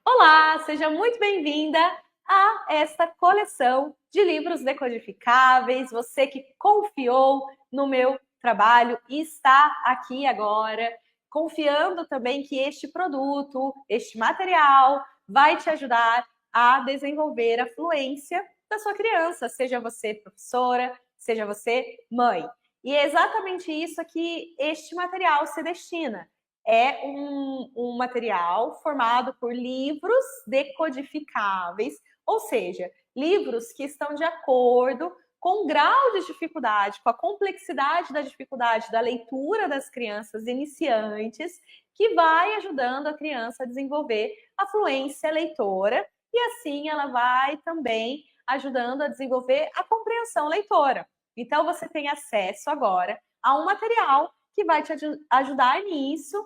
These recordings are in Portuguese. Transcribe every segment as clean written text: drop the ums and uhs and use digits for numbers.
Olá, seja muito bem-vinda a esta coleção de livros decodificáveis. Você que confiou no meu trabalho e está aqui agora, confiando também que este produto, este material, vai te ajudar a desenvolver a fluência da sua criança, seja você professora, seja você mãe. E é exatamente isso que este material se destina. É um material formado por livros decodificáveis, ou seja, livros que estão de acordo com o grau de dificuldade, com a complexidade da dificuldade da leitura das crianças iniciantes, que vai ajudando a criança a desenvolver a fluência leitora e assim ela vai também ajudando a desenvolver a compreensão leitora. Então você tem acesso agora a um material que vai te ajudar nisso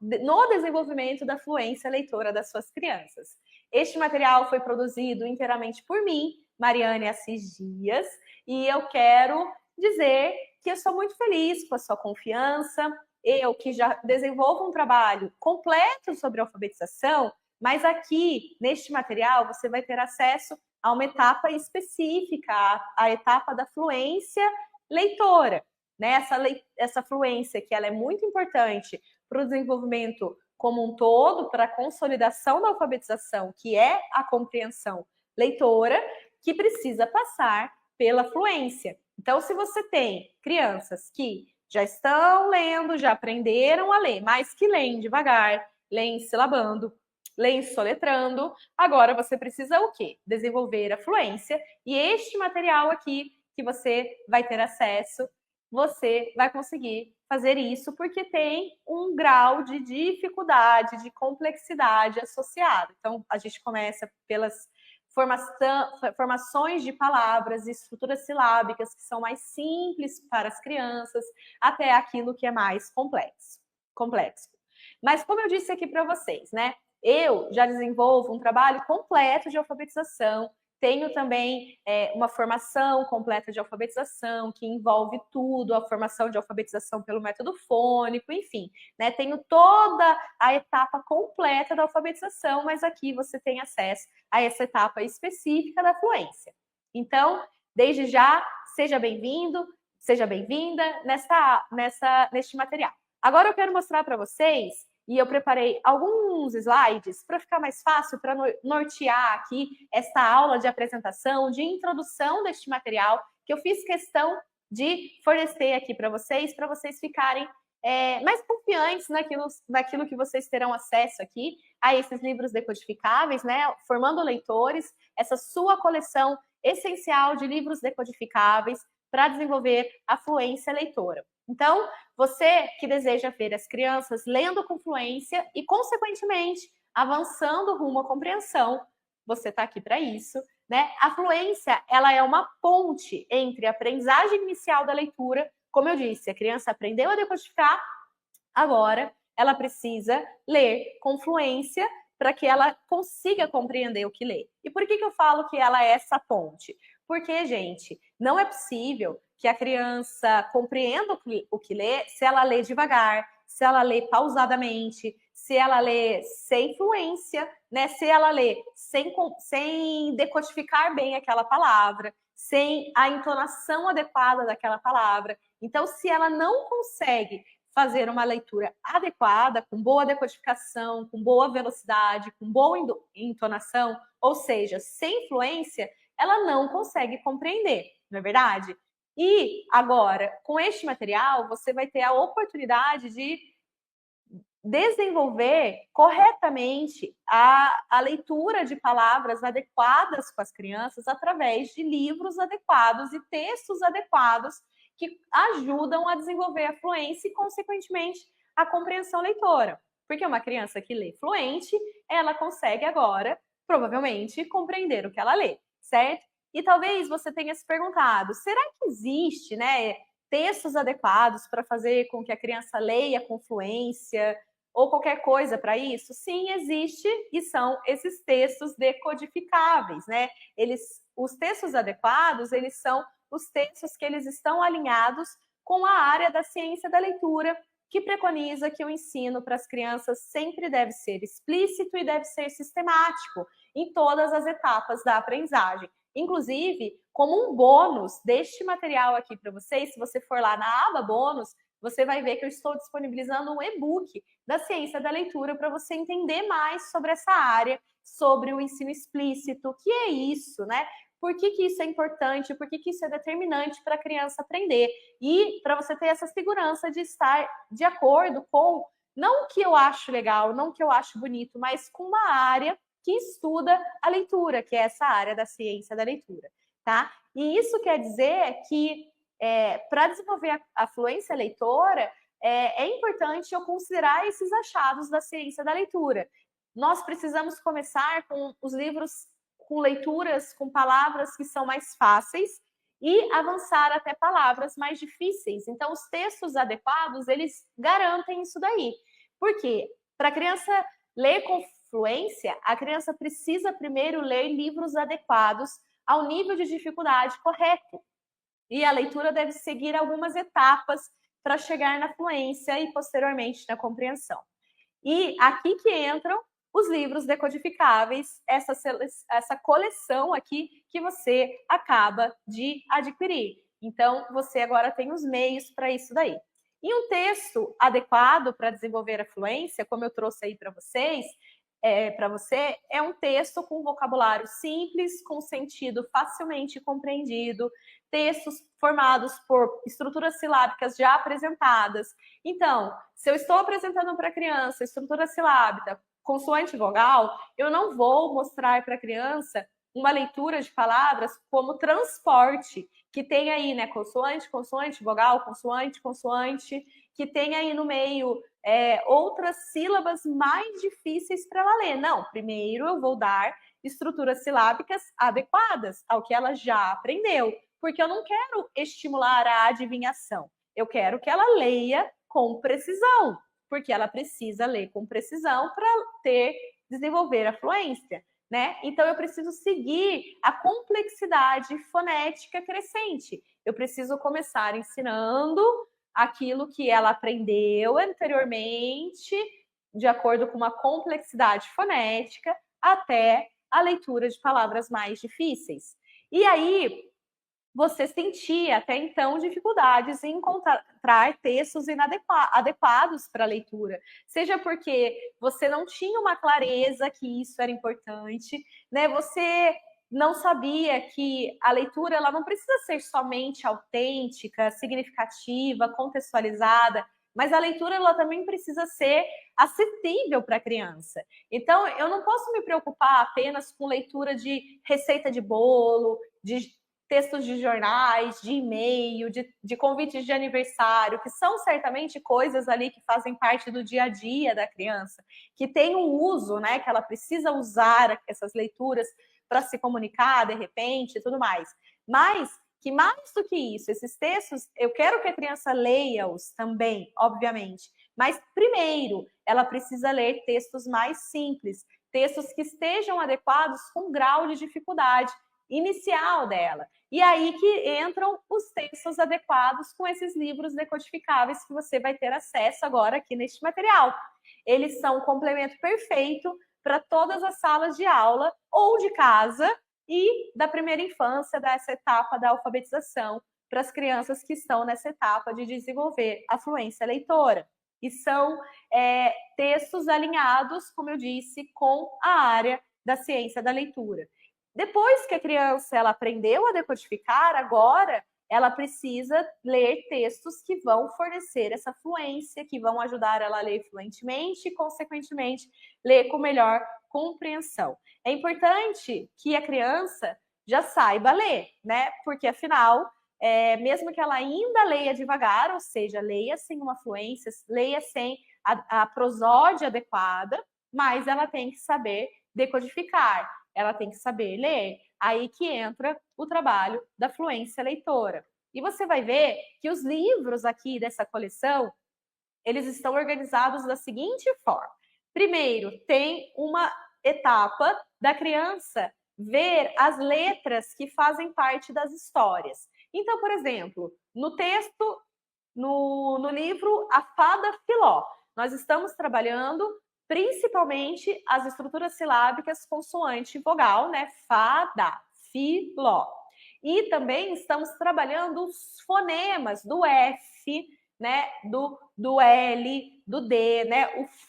no desenvolvimento da fluência leitora das suas crianças. Este material foi produzido inteiramente por mim, Mariane Assis Dias, e eu quero dizer que eu sou muito feliz com a sua confiança. Eu que já desenvolvo um trabalho completo sobre alfabetização, mas aqui, neste material, você vai ter acesso a uma etapa específica, a etapa da fluência leitora. Né? Essa fluência que ela é muito importante para o desenvolvimento como um todo, para a consolidação da alfabetização, que é a compreensão leitora, que precisa passar pela fluência. Então, se você tem crianças que já estão lendo, já aprenderam a ler, mas que leem devagar, leem silabando, leem soletrando, agora você precisa o quê? Desenvolver a fluência. E este material aqui que você vai ter acesso, você vai conseguir fazer isso porque tem um grau de dificuldade, de complexidade associado. Então, a gente começa pelas formações de palavras e estruturas silábicas que são mais simples para as crianças, até aquilo que é mais complexo. Mas como eu disse aqui para vocês, né? Eu já desenvolvo um trabalho completo de alfabetização. Tenho também uma formação completa de alfabetização, que envolve tudo, a formação de alfabetização pelo método fônico, enfim. Né? Tenho toda a etapa completa da alfabetização, mas aqui você tem acesso a essa etapa específica da fluência. Então, desde já, seja bem-vindo, seja bem-vinda neste material. Agora eu quero mostrar para vocês, e eu preparei alguns slides para ficar mais fácil, para nortear aqui esta aula de apresentação, de introdução deste material, que eu fiz questão de fornecer aqui para vocês ficarem mais confiantes naquilo que vocês terão acesso aqui, a esses livros decodificáveis, né? Formando leitores, essa sua coleção essencial de livros decodificáveis para desenvolver a fluência leitora. Então, você que deseja ver as crianças lendo com fluência e, consequentemente, avançando rumo à compreensão, você está aqui para isso, né? A fluência, ela é uma ponte entre a aprendizagem inicial da leitura, como eu disse, a criança aprendeu a decodificar, agora ela precisa ler com fluência para que ela consiga compreender o que lê. E por que eu falo que ela é essa ponte? Porque, gente, não é possível que a criança compreenda o que lê se ela lê devagar, se ela lê pausadamente, se ela lê sem fluência, né? Se ela lê sem decodificar bem aquela palavra, sem a entonação adequada daquela palavra. Então, se ela não consegue fazer uma leitura adequada, com boa decodificação, com boa velocidade, com boa entonação, ou seja, sem fluência, ela não consegue compreender, não é verdade? E agora, com este material, você vai ter a oportunidade de desenvolver corretamente a leitura de palavras adequadas com as crianças através de livros adequados e textos adequados que ajudam a desenvolver a fluência e, consequentemente, a compreensão leitora. Porque uma criança que lê fluente, ela consegue agora, provavelmente, compreender o que ela lê, certo? E talvez você tenha se perguntado, será que existe, né, textos adequados para fazer com que a criança leia com fluência ou qualquer coisa para isso? Sim, existe, e são esses textos decodificáveis, né? Os textos adequados, eles são os textos que eles estão alinhados com a área da ciência da leitura que preconiza que o ensino para as crianças sempre deve ser explícito e deve ser sistemático em todas as etapas da aprendizagem. Inclusive, como um bônus deste material aqui para vocês, se você for lá na aba bônus, você vai ver que eu estou disponibilizando um e-book da ciência da leitura para você entender mais sobre essa área, sobre o ensino explícito, o que é isso, né? Por que isso é importante, por que isso é determinante para a criança aprender. E para você ter essa segurança de estar de acordo com, não o que eu acho legal, não o que eu acho bonito, mas com uma área que estuda a leitura, que é essa área da ciência da leitura, tá? E isso quer dizer que para desenvolver a fluência leitora, é importante eu considerar esses achados da ciência da leitura. Nós precisamos começar com os livros com leituras, com palavras que são mais fáceis e avançar até palavras mais difíceis. Então, os textos adequados, eles garantem isso daí. Por quê? Para a criança ler com fluência, a criança precisa primeiro ler livros adequados ao nível de dificuldade correto. E a leitura deve seguir algumas etapas para chegar na fluência e, posteriormente, na compreensão. E aqui que entram os livros decodificáveis, essa coleção aqui que você acaba de adquirir. Então, você agora tem os meios para isso daí. E um texto adequado para desenvolver a fluência, como eu trouxe aí para vocês, é um texto com vocabulário simples, com sentido facilmente compreendido, textos formados por estruturas silábicas já apresentadas. Então, se eu estou apresentando para a criança estrutura silábica, consoante vogal, eu não vou mostrar para a criança uma leitura de palavras como transporte, que tem aí, né, consoante, consoante, vogal, consoante, consoante, que tem aí no meio outras sílabas mais difíceis para ela ler. Não, primeiro eu vou dar estruturas silábicas adequadas ao que ela já aprendeu, porque eu não quero estimular a adivinhação, eu quero que ela leia com precisão, porque ela precisa ler com precisão para desenvolver a fluência, né? Então eu preciso seguir a complexidade fonética crescente. Eu preciso começar ensinando aquilo que ela aprendeu anteriormente, de acordo com uma complexidade fonética, até a leitura de palavras mais difíceis. E aí, você sentia até então dificuldades em encontrar textos adequados para a leitura, seja porque você não tinha uma clareza que isso era importante, né? Você não sabia que a leitura ela não precisa ser somente autêntica, significativa, contextualizada, mas a leitura ela também precisa ser acessível para a criança. Então, eu não posso me preocupar apenas com leitura de receita de bolo, de textos de jornais, de e-mail, de convites de aniversário, que são certamente coisas ali que fazem parte do dia a dia da criança, que tem um uso, né, que ela precisa usar essas leituras para se comunicar de repente e tudo mais. Mas que mais do que isso, esses textos, eu quero que a criança leia-os também, obviamente, mas primeiro ela precisa ler textos mais simples, textos que estejam adequados com o grau de dificuldade inicial dela. E aí que entram os textos adequados com esses livros decodificáveis que você vai ter acesso agora aqui neste material. Eles são um complemento perfeito para todas as salas de aula ou de casa e da primeira infância, dessa etapa da alfabetização, para as crianças que estão nessa etapa de desenvolver a fluência leitora. E são textos alinhados, como eu disse, com a área da ciência da leitura. Depois que a criança ela aprendeu a decodificar, agora ela precisa ler textos que vão fornecer essa fluência, que vão ajudar ela a ler fluentemente e, consequentemente, ler com melhor compreensão. É importante que a criança já saiba ler, né? Porque, afinal, mesmo que ela ainda leia devagar, ou seja, leia sem uma fluência, leia sem a prosódia adequada, mas ela tem que saber decodificar, ela tem que saber ler. Aí que entra o trabalho da fluência leitora. E você vai ver que os livros aqui dessa coleção, eles estão organizados da seguinte forma. Primeiro, tem uma etapa da criança ver as letras que fazem parte das histórias. Então, por exemplo, no texto no livro A Fada Filó. Nós estamos trabalhando principalmente as estruturas silábicas consoante e vogal, né? Fada, filó. E também estamos trabalhando os fonemas do F, né? Do L, do D, né? O F,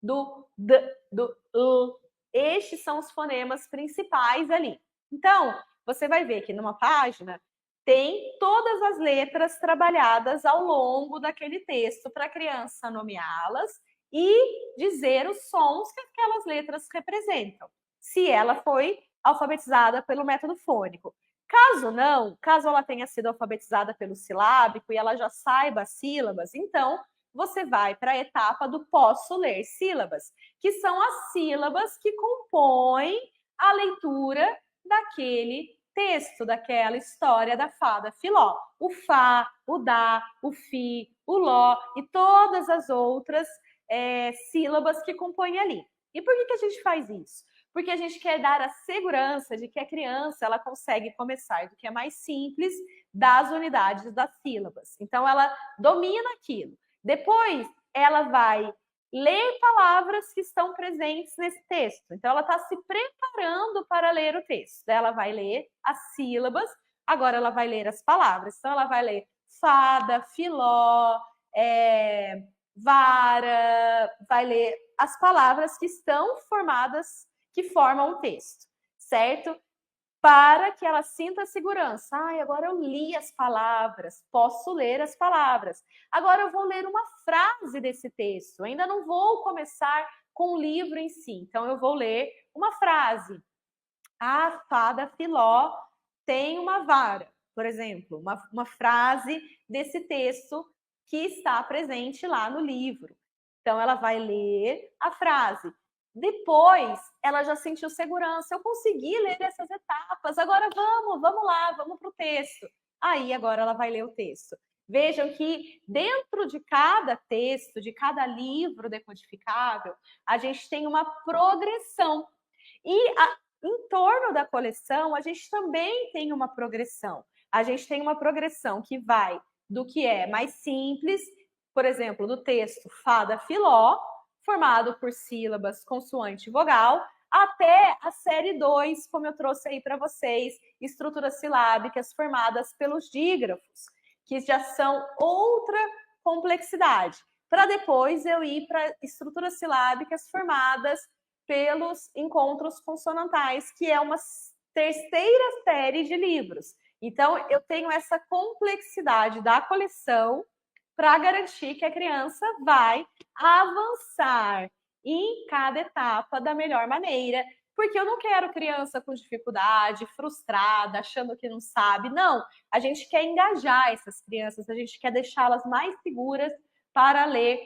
do D, do L. Estes são os fonemas principais ali. Então, você vai ver que numa página tem todas as letras trabalhadas ao longo daquele texto para a criança nomeá-las e dizer os sons que aquelas letras representam, se ela foi alfabetizada pelo método fônico. Caso não, caso ela tenha sido alfabetizada pelo silábico e ela já saiba as sílabas, então você vai para a etapa do posso ler sílabas, que são as sílabas que compõem a leitura daquele texto, daquela história da fada Filó. O Fá, o Dá, o Fi, o Ló e todas as outras sílabas que compõem ali. E por que a gente faz isso? Porque a gente quer dar a segurança de que a criança ela consegue começar do que é mais simples das unidades das sílabas. Então, ela domina aquilo. Depois, ela vai ler palavras que estão presentes nesse texto. Então, ela está se preparando para ler o texto. Ela vai ler as sílabas, agora ela vai ler as palavras. Então, ela vai ler fada, filó, vara, vai ler as palavras que estão formadas, que formam o texto, certo? Para que ela sinta segurança. Agora eu li as palavras, posso ler as palavras. Agora eu vou ler uma frase desse texto. Ainda não vou começar com o livro em si. Então eu vou ler uma frase. A fada Filó tem uma vara, por exemplo, uma frase desse texto que está presente lá no livro. Então ela vai ler a frase. Depois, ela já sentiu segurança. Eu consegui ler essas etapas. Agora vamos lá, vamos para o texto. Aí, agora ela vai ler o texto. Vejam que dentro de cada texto, de cada livro decodificável, a gente tem uma progressão. E em torno da coleção, a gente também tem uma progressão. A gente tem uma progressão que vai do que é mais simples, por exemplo, do texto Fada Filó, formado por sílabas, consoante e vogal, até a série 2, como eu trouxe aí para vocês, estruturas silábicas formadas pelos dígrafos, que já são outra complexidade, para depois eu ir para estruturas silábicas formadas pelos encontros consonantais, que é uma terceira série de livros. Então, eu tenho essa complexidade da coleção para garantir que a criança vai avançar em cada etapa da melhor maneira, porque eu não quero criança com dificuldade, frustrada, achando que não sabe. Não, a gente quer engajar essas crianças, a gente quer deixá-las mais seguras para ler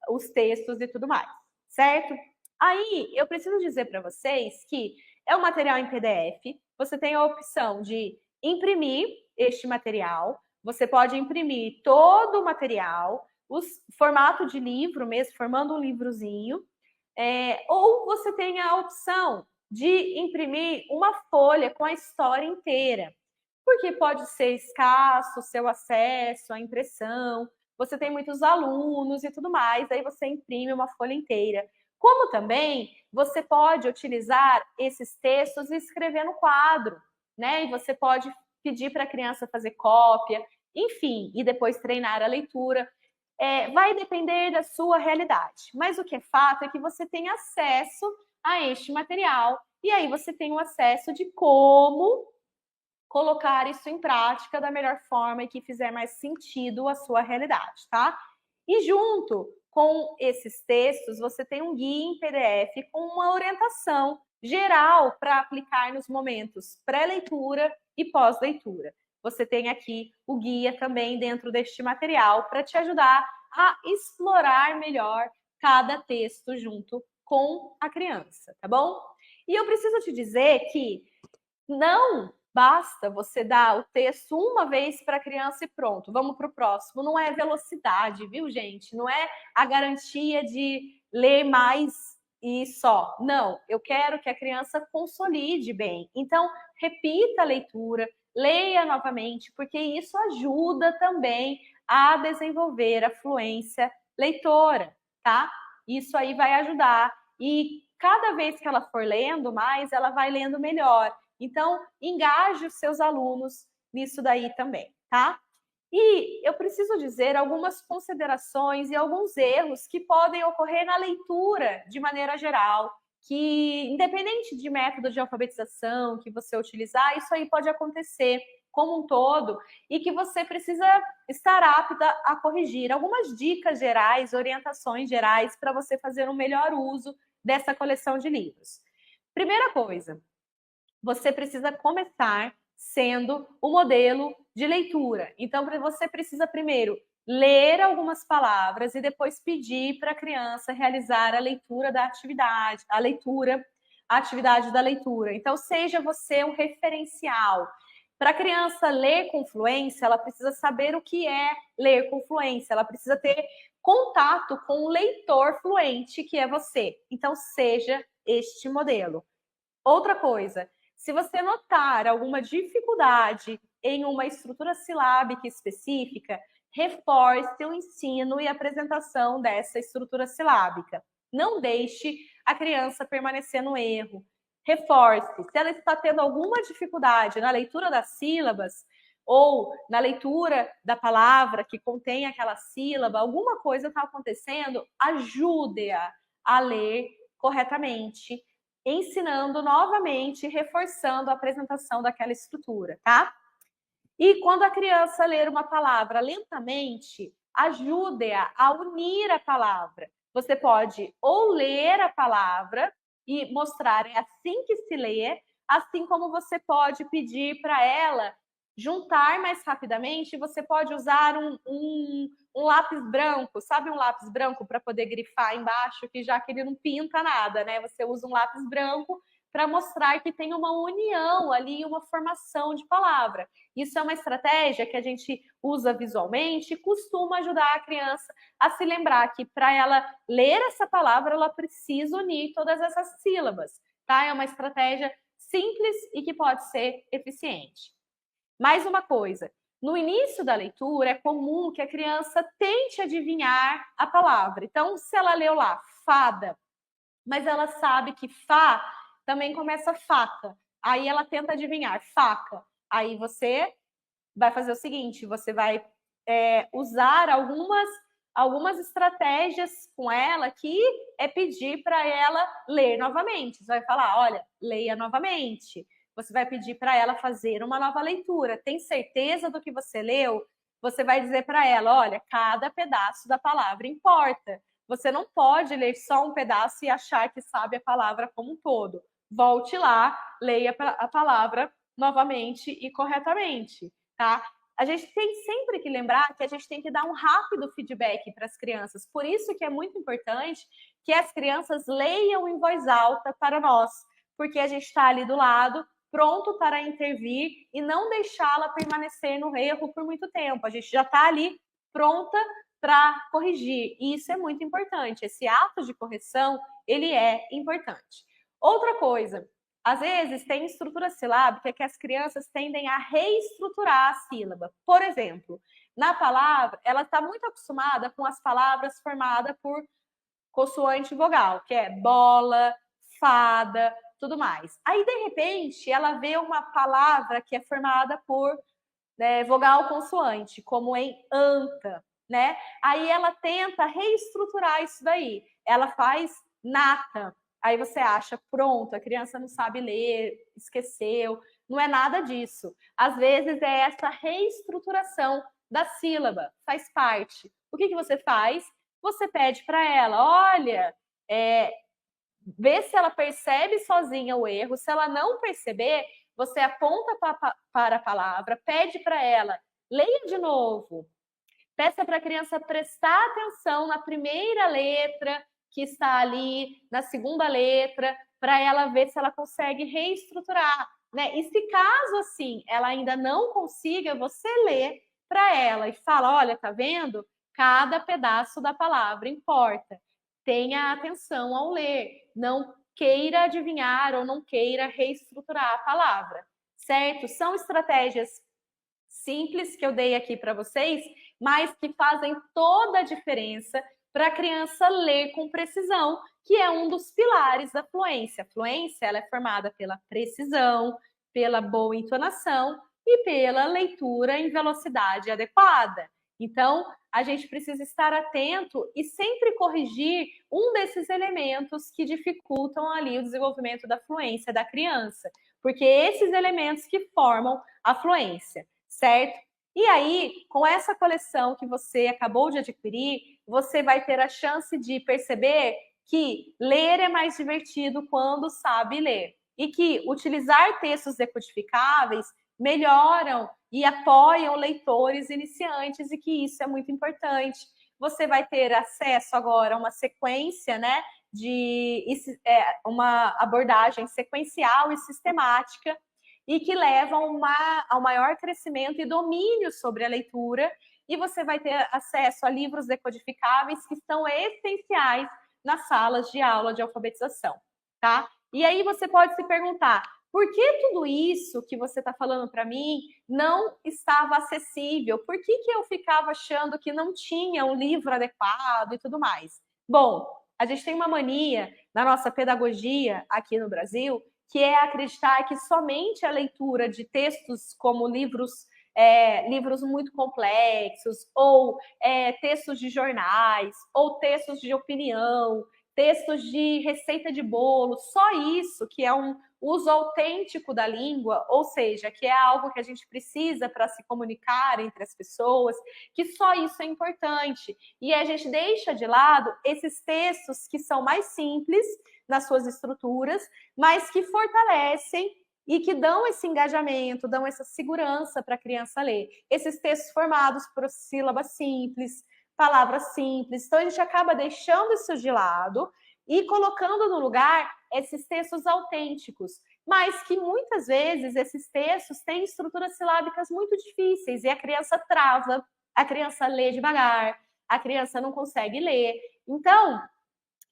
os textos e tudo mais, certo? Aí, eu preciso dizer para vocês que é um material em PDF, você tem a opção de imprimir este material, você pode imprimir todo o material, o formato de livro mesmo, formando um livrozinho, ou você tem a opção de imprimir uma folha com a história inteira, porque pode ser escasso o seu acesso à impressão, você tem muitos alunos e tudo mais, aí você imprime uma folha inteira. Como também você pode utilizar esses textos e escrever no quadro, né? E você pode pedir para a criança fazer cópia, enfim, e depois treinar a leitura. Vai depender da sua realidade. Mas o que é fato é que você tem acesso a este material e aí você tem o acesso de como colocar isso em prática da melhor forma e que fizer mais sentido a sua realidade, tá? E junto com esses textos, você tem um guia em PDF com uma orientação geral para aplicar nos momentos pré-leitura e pós-leitura. Você tem aqui o guia também dentro deste material para te ajudar a explorar melhor cada texto junto com a criança, tá bom? E eu preciso te dizer que não basta você dar o texto uma vez para a criança e pronto, vamos para o próximo. Não é velocidade, viu, gente? Não é a garantia de ler mais e só. Não, eu quero que a criança consolide bem. Então, repita a leitura, leia novamente, porque isso ajuda também a desenvolver a fluência leitora, tá? Isso aí vai ajudar. E cada vez que ela for lendo mais, ela vai lendo melhor. Então, engaje os seus alunos nisso daí também, tá? E eu preciso dizer algumas considerações e alguns erros que podem ocorrer na leitura de maneira geral, que independente de método de alfabetização que você utilizar, isso aí pode acontecer como um todo e que você precisa estar apta a corrigir. Algumas dicas gerais, orientações gerais para você fazer um melhor uso dessa coleção de livros. Primeira coisa, você precisa começar sendo o modelo de leitura. Então, você precisa primeiro ler algumas palavras e depois pedir para a criança realizar a leitura da atividade, a atividade da leitura. Então, seja você um referencial. Para a criança ler com fluência, ela precisa saber o que é ler com fluência, ela precisa ter contato com o leitor fluente, que é você. Então, seja este modelo. Outra coisa, se você notar alguma dificuldade em uma estrutura silábica específica, reforce o ensino e apresentação dessa estrutura silábica. Não deixe a criança permanecer no erro. Reforce. Se ela está tendo alguma dificuldade na leitura das sílabas ou na leitura da palavra que contém aquela sílaba, alguma coisa está acontecendo, ajude-a a ler corretamente, ensinando novamente, reforçando a apresentação daquela estrutura, tá? E quando a criança ler uma palavra lentamente, ajude-a a unir a palavra. Você pode ou ler a palavra e mostrar é assim que se lê, assim como você pode pedir para ela juntar mais rapidamente, você pode usar um lápis branco, sabe um lápis branco para poder grifar embaixo, que já que ele não pinta nada, né? Você usa um lápis branco para mostrar que tem uma união ali, uma formação de palavra. Isso é uma estratégia que a gente usa visualmente e costuma ajudar a criança a se lembrar que para ela ler essa palavra, ela precisa unir todas essas sílabas, tá? É uma estratégia simples e que pode ser eficiente. Mais uma coisa, no início da leitura é comum que a criança tente adivinhar a palavra. Então, se ela leu lá fada, mas ela sabe que Fá também começa faca. Aí ela tenta adivinhar, faca. Aí você vai fazer o seguinte, você vai usar algumas estratégias com ela que é pedir para ela ler novamente. Você vai falar, olha, leia novamente. Você vai pedir para ela fazer uma nova leitura. Tem certeza do que você leu? Você vai dizer para ela, olha, cada pedaço da palavra importa. Você não pode ler só um pedaço e achar que sabe a palavra como um todo. Volte lá, leia a palavra novamente e corretamente, tá? A gente tem sempre que lembrar que a gente tem que dar um rápido feedback para as crianças. Por isso que é muito importante que as crianças leiam em voz alta para nós, porque a gente está ali do lado, pronto para intervir e não deixá-la permanecer no erro por muito tempo. A gente já está ali pronta para corrigir. E isso é muito importante. Esse ato de correção, ele é importante. Outra coisa, às vezes tem estrutura silábica que as crianças tendem a reestruturar a sílaba. Por exemplo, na palavra, ela está muito acostumada com as palavras formadas por consoante vogal, que é bola, fada, tudo mais. Aí, de repente, ela vê uma palavra que é formada por vogal consoante, como em anta, né? Aí ela tenta reestruturar isso daí. Ela faz nata. Aí você acha, pronto, a criança não sabe ler, esqueceu. Não é nada disso. Às vezes é essa reestruturação da sílaba, faz parte. O que você faz? Você pede para ela, olha, vê se ela percebe sozinha o erro. Se ela não perceber, você aponta para a palavra, pede para ela, leia de novo. Peça para a criança prestar atenção na primeira letra que está ali, na segunda letra, para ela ver se ela consegue reestruturar, né? E se caso assim ela ainda não consiga, você lê para ela e fala, olha, tá vendo? Cada pedaço da palavra importa. Tenha atenção ao ler, não queira adivinhar ou não queira reestruturar a palavra, certo? São estratégias simples que eu dei aqui para vocês mas que fazem toda a diferença para a criança ler com precisão, que é um dos pilares da fluência. A fluência ela é formada pela precisão, pela boa entonação e pela leitura em velocidade adequada. Então, a gente precisa estar atento e sempre corrigir um desses elementos que dificultam ali o desenvolvimento da fluência da criança, porque esses elementos que formam a fluência, certo? E aí, com essa coleção que você acabou de adquirir, você vai ter a chance de perceber que ler é mais divertido quando sabe ler e que utilizar textos decodificáveis melhoram e apoiam leitores iniciantes e que isso é muito importante. Você vai ter acesso agora a uma sequência, né, de uma abordagem sequencial e sistemática e que leva ao maior crescimento e domínio sobre a leitura, e você vai ter acesso a livros decodificáveis que são essenciais nas salas de aula de alfabetização, tá? E aí você pode se perguntar, por que tudo isso que você está falando para mim não estava acessível? Por que eu ficava achando que não tinha um livro adequado e tudo mais? Bom, a gente tem uma mania na nossa pedagogia aqui no Brasil, que é acreditar que somente a leitura de textos como livros muito complexos, ou textos de jornais, ou textos de opinião, textos de receita de bolo, só isso que é um uso autêntico da língua, ou seja, que é algo que a gente precisa para se comunicar entre as pessoas, que só isso é importante. E a gente deixa de lado esses textos que são mais simples nas suas estruturas, mas que fortalecem e que dão esse engajamento, dão essa segurança para a criança ler. Esses textos formados por sílabas simples, palavras simples. Então, a gente acaba deixando isso de lado e colocando no lugar esses textos autênticos, mas que muitas vezes esses textos têm estruturas silábicas muito difíceis e a criança trava, a criança lê devagar, a criança não consegue ler. Então,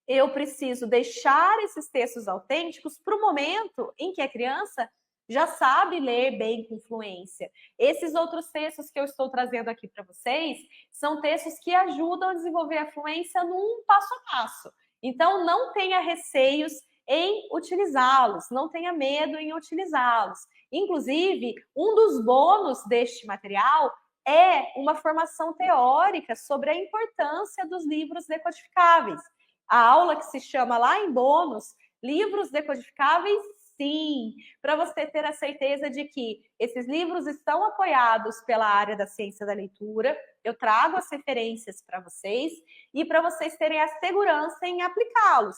eu preciso deixar esses textos autênticos para o momento em que a criança já sabe ler bem com fluência. Esses outros textos que eu estou trazendo aqui para vocês são textos que ajudam a desenvolver a fluência num passo a passo. Então, não tenha receios em utilizá-los, não tenha medo em utilizá-los. Inclusive, um dos bônus deste material é uma formação teórica sobre a importância dos livros decodificáveis. A aula que se chama lá em bônus, livros decodificáveis, sim, para você ter a certeza de que esses livros estão apoiados pela área da ciência da leitura, eu trago as referências para vocês e para vocês terem a segurança em aplicá-los.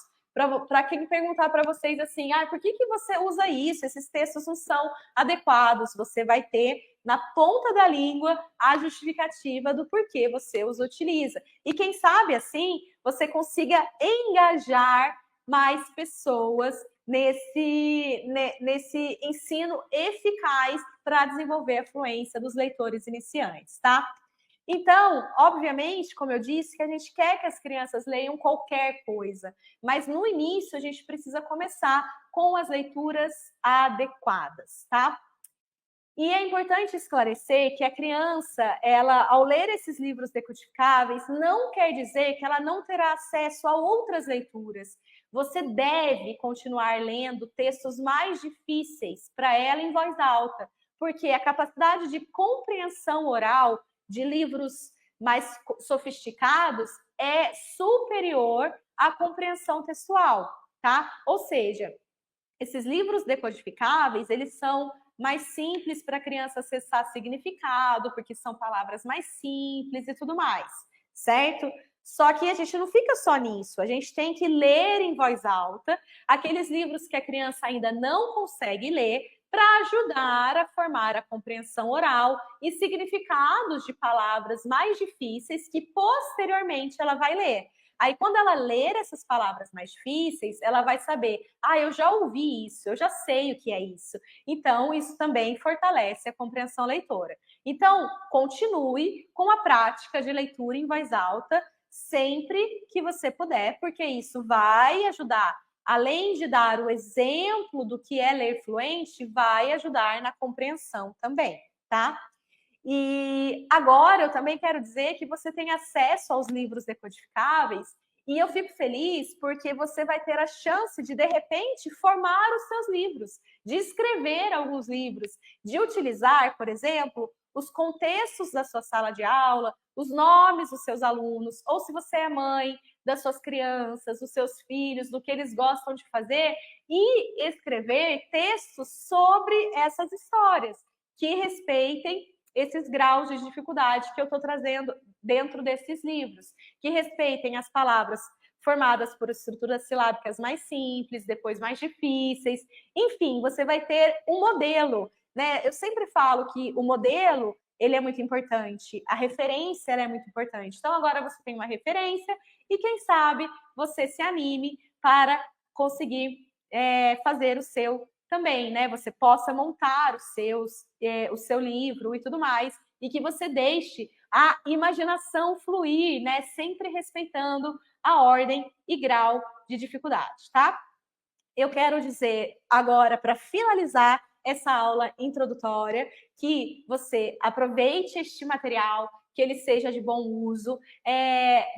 Para quem perguntar para vocês assim, por que você usa isso? Esses textos não são adequados. Você vai ter na ponta da língua a justificativa do porquê você os utiliza. E quem sabe assim você consiga engajar mais pessoas nesse ensino eficaz para desenvolver a fluência dos leitores iniciantes, tá? Então, obviamente, como eu disse, que a gente quer que as crianças leiam qualquer coisa, mas no início a gente precisa começar com as leituras adequadas, tá? E é importante esclarecer que a criança, ela, ao ler esses livros decodificáveis, não quer dizer que ela não terá acesso a outras leituras. Você deve continuar lendo textos mais difíceis para ela em voz alta, porque a capacidade de compreensão oral de livros mais sofisticados é superior à compreensão textual, tá? Ou seja, esses livros decodificáveis, eles são mais simples para a criança acessar significado, porque são palavras mais simples e tudo mais, certo? Só que a gente não fica só nisso, a gente tem que ler em voz alta aqueles livros que a criança ainda não consegue ler para ajudar a formar a compreensão oral e significados de palavras mais difíceis que posteriormente ela vai ler. Aí, quando ela ler essas palavras mais difíceis, ela vai saber, eu já ouvi isso, eu já sei o que é isso. Então, isso também fortalece a compreensão leitora. Então, continue com a prática de leitura em voz alta sempre que você puder, porque isso vai ajudar, além de dar o exemplo do que é ler fluente, vai ajudar na compreensão também, tá? E agora eu também quero dizer que você tem acesso aos livros decodificáveis e eu fico feliz porque você vai ter a chance de repente, formar os seus livros, de escrever alguns livros, de utilizar, por exemplo, os contextos da sua sala de aula, os nomes dos seus alunos, ou se você é mãe, das suas crianças, dos seus filhos, do que eles gostam de fazer, e escrever textos sobre essas histórias, que respeitem esses graus de dificuldade que eu estou trazendo dentro desses livros, que respeitem as palavras formadas por estruturas silábicas mais simples, depois mais difíceis. Enfim, você vai ter um modelo, né? Eu sempre falo que o modelo ele é muito importante, a referência é muito importante. Então agora você tem uma referência e quem sabe você se anime para conseguir fazer o seu também, né? Você possa montar o seu livro e tudo mais, e que você deixe a imaginação fluir, né? Sempre respeitando a ordem e grau de dificuldade, tá? Eu quero dizer agora, para finalizar essa aula introdutória, que você aproveite este material, que ele seja de bom uso.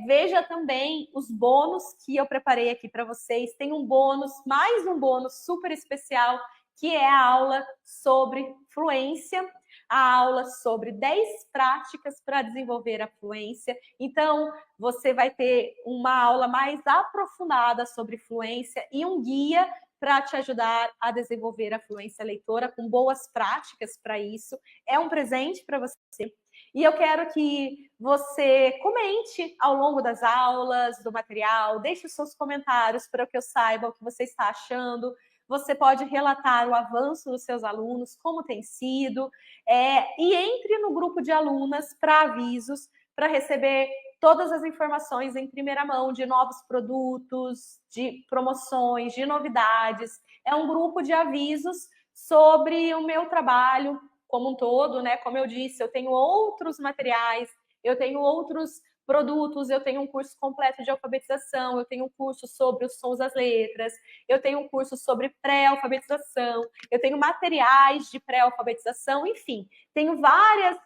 Veja também os bônus que eu preparei aqui para vocês. Tem um bônus, mais um bônus super especial, que é a aula sobre fluência, a aula sobre 10 práticas para desenvolver a fluência. Então, você vai ter uma aula mais aprofundada sobre fluência e um guia para te ajudar a desenvolver a fluência leitora com boas práticas para isso. É um presente para você. E eu quero que você comente ao longo das aulas, do material, deixe os seus comentários para que eu saiba o que você está achando. Você pode relatar o avanço dos seus alunos, como tem sido, e entre no grupo de alunas para avisos, para receber todas as informações em primeira mão de novos produtos, de promoções, de novidades. É um grupo de avisos sobre o meu trabalho como um todo, né? Como eu disse, eu tenho outros materiais, eu tenho outros produtos, eu tenho um curso completo de alfabetização, eu tenho um curso sobre os sons das letras, eu tenho um curso sobre pré-alfabetização, eu tenho materiais de pré-alfabetização, enfim, tenho vários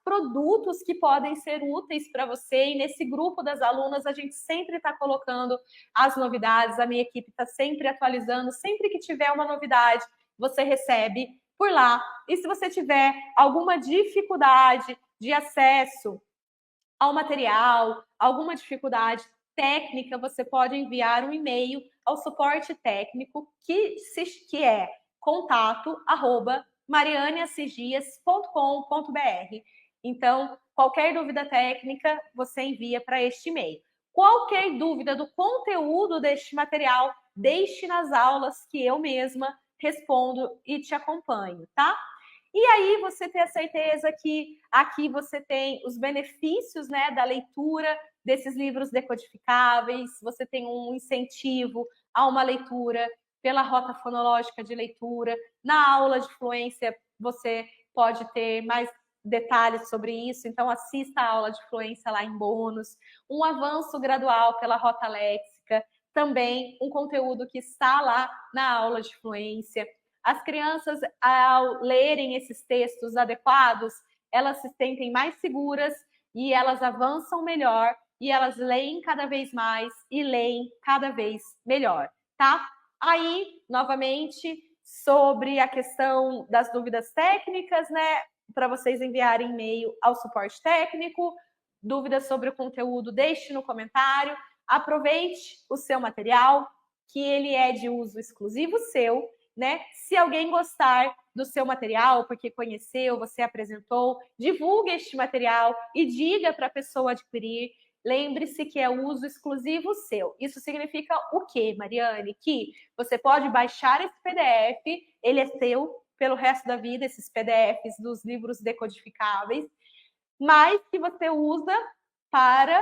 produtos que podem ser úteis para você, e nesse grupo das alunas a gente sempre está colocando as novidades, a minha equipe está sempre atualizando, sempre que tiver uma novidade, você recebe por lá. E se você tiver alguma dificuldade de acesso ao material, alguma dificuldade técnica, você pode enviar um e-mail ao suporte técnico, que é contato@marianeassigias.com.br. Então, qualquer dúvida técnica, você envia para este e-mail. Qualquer dúvida do conteúdo deste material, deixe nas aulas que eu mesma respondo e te acompanho, tá? E aí você ter a certeza que aqui você tem os benefícios, né, da leitura desses livros decodificáveis, você tem um incentivo a uma leitura pela rota fonológica de leitura. Na aula de fluência você pode ter mais detalhes sobre isso, então assista a aula de fluência lá em bônus. Um avanço gradual pela rota léxica, também um conteúdo que está lá na aula de fluência. As crianças, ao lerem esses textos adequados, elas se sentem mais seguras e elas avançam melhor e elas leem cada vez mais e leem cada vez melhor, tá? Aí, novamente, sobre a questão das dúvidas técnicas, né? Para vocês enviarem e-mail ao suporte técnico, dúvidas sobre o conteúdo, deixe no comentário. Aproveite o seu material, que ele é de uso exclusivo seu, né? Se alguém gostar do seu material, porque conheceu, você apresentou, divulgue este material e diga para a pessoa adquirir. Lembre-se que é uso exclusivo seu. Isso significa o quê, Mariane? Que você pode baixar esse PDF, ele é seu pelo resto da vida, esses PDFs dos livros decodificáveis, mas que você usa para